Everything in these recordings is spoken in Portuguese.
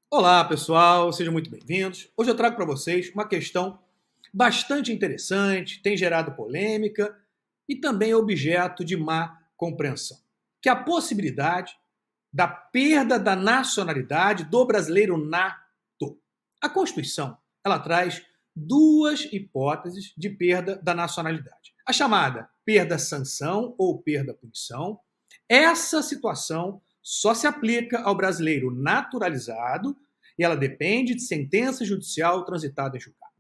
Olá, pessoal, sejam muito bem-vindos. Hoje eu trago para vocês uma questão bastante interessante, tem gerado polêmica e também é objeto de má compreensão, que é a possibilidade da perda da nacionalidade do brasileiro nato. A Constituição, ela traz duas hipóteses de perda da nacionalidade. A chamada perda-sanção ou perda-punição. Essa situação só se aplica ao brasileiro naturalizado e ela depende de sentença judicial transitada em julgado.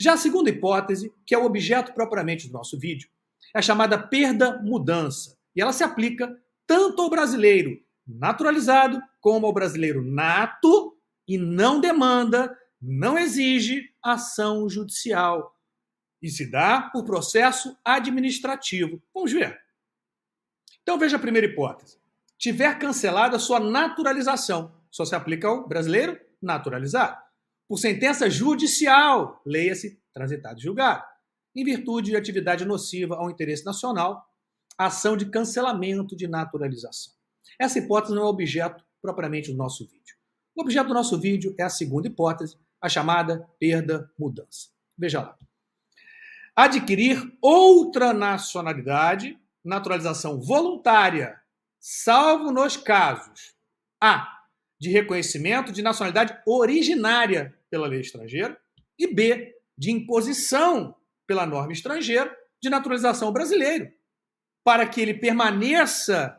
Já a segunda hipótese, que é o objeto propriamente do nosso vídeo, é a chamada perda-mudança. E ela se aplica tanto ao brasileiro naturalizado como ao brasileiro nato e não demanda, não exige ação judicial. E se dá por processo administrativo. Vamos ver. Então veja a primeira hipótese. Tiver cancelada sua naturalização, só se aplica ao brasileiro naturalizado. Por sentença judicial, leia-se transitado e julgado, em virtude de atividade nociva ao interesse nacional, ação de cancelamento de naturalização. Essa hipótese não é objeto propriamente do nosso vídeo. O objeto do nosso vídeo é a segunda hipótese, a chamada perda-mudança. Veja lá. Adquirir outra nacionalidade, naturalização voluntária, salvo nos casos A, de reconhecimento de nacionalidade originária pela lei estrangeira e B, de imposição pela norma estrangeira de naturalização brasileira, para que ele permaneça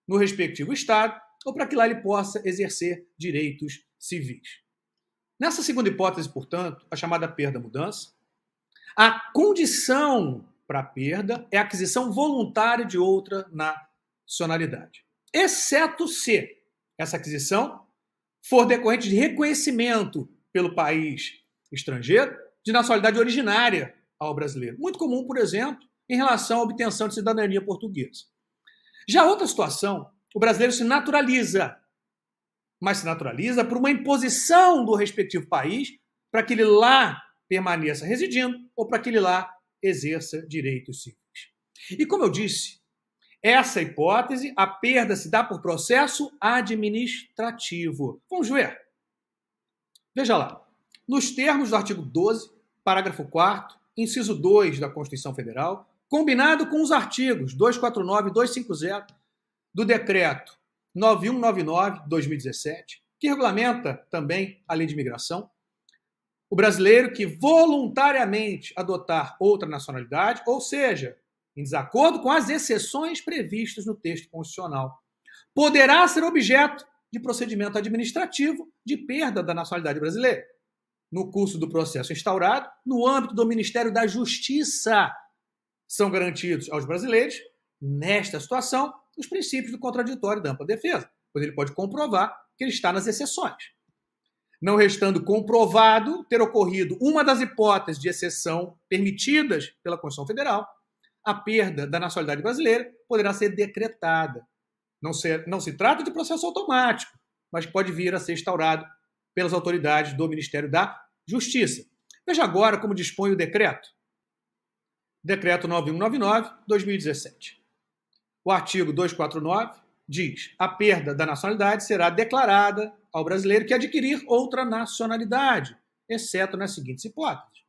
no respectivo estado ou para que lá ele possa exercer direitos civis. Nessa segunda hipótese, portanto, a chamada perda-mudança, a condição para a perda é a aquisição voluntária de outra nacionalidade, exceto se essa aquisição for decorrente de reconhecimento pelo país estrangeiro de nacionalidade originária ao brasileiro. Muito comum, por exemplo, em relação à obtenção de cidadania portuguesa. Já outra situação, o brasileiro se naturaliza, mas se naturaliza por uma imposição do respectivo país para que ele lá permaneça residindo ou para que ele lá exerça direitos civis. E como eu disse, essa hipótese, a perda se dá por processo administrativo. Vamos ver. Veja lá. Nos termos do artigo 12, parágrafo 4º, inciso 2 da Constituição Federal, combinado com os artigos 249 e 250 do Decreto 9199/2017, que regulamenta também a Lei de Imigração, o brasileiro que voluntariamente adotar outra nacionalidade, ou seja, em desacordo com as exceções previstas no texto constitucional, poderá ser objeto de procedimento administrativo de perda da nacionalidade brasileira, no curso do processo instaurado no âmbito do Ministério da Justiça. São garantidos aos brasileiros, nesta situação, os princípios do contraditório e da ampla defesa, pois ele pode comprovar que ele está nas exceções. Não restando comprovado ter ocorrido uma das hipóteses de exceção permitidas pela Constituição Federal, a perda da nacionalidade brasileira poderá ser decretada. Não se trata de processo automático, mas pode vir a ser instaurado pelas autoridades do Ministério da Justiça. Veja agora como dispõe o decreto. Decreto 9199/2017. O artigo 249 diz: a perda da nacionalidade será declarada ao brasileiro que adquirir outra nacionalidade, exceto nas seguintes hipóteses: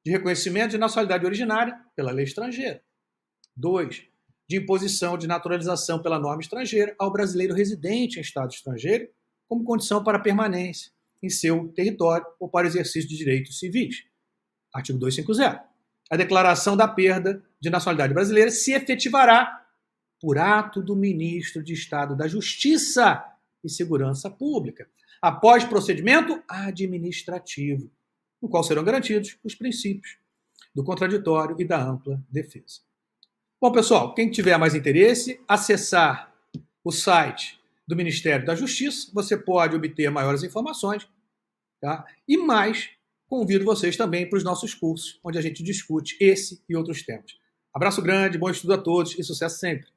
de reconhecimento de nacionalidade originária pela lei estrangeira. 2. De imposição de naturalização pela norma estrangeira ao brasileiro residente em estado estrangeiro, como condição para permanência em seu território ou para exercício de direitos civis. Artigo 250. A declaração da perda de nacionalidade brasileira se efetivará por ato do ministro de Estado da Justiça e Segurança Pública, após procedimento administrativo, no qual serão garantidos os princípios do contraditório e da ampla defesa. Bom, pessoal, quem tiver mais interesse, acessar o site do Ministério da Justiça, você pode obter maiores informações, tá? E mais, convido vocês também para os nossos cursos, onde a gente discute esse e outros temas. Abraço grande, bom estudo a todos e sucesso sempre!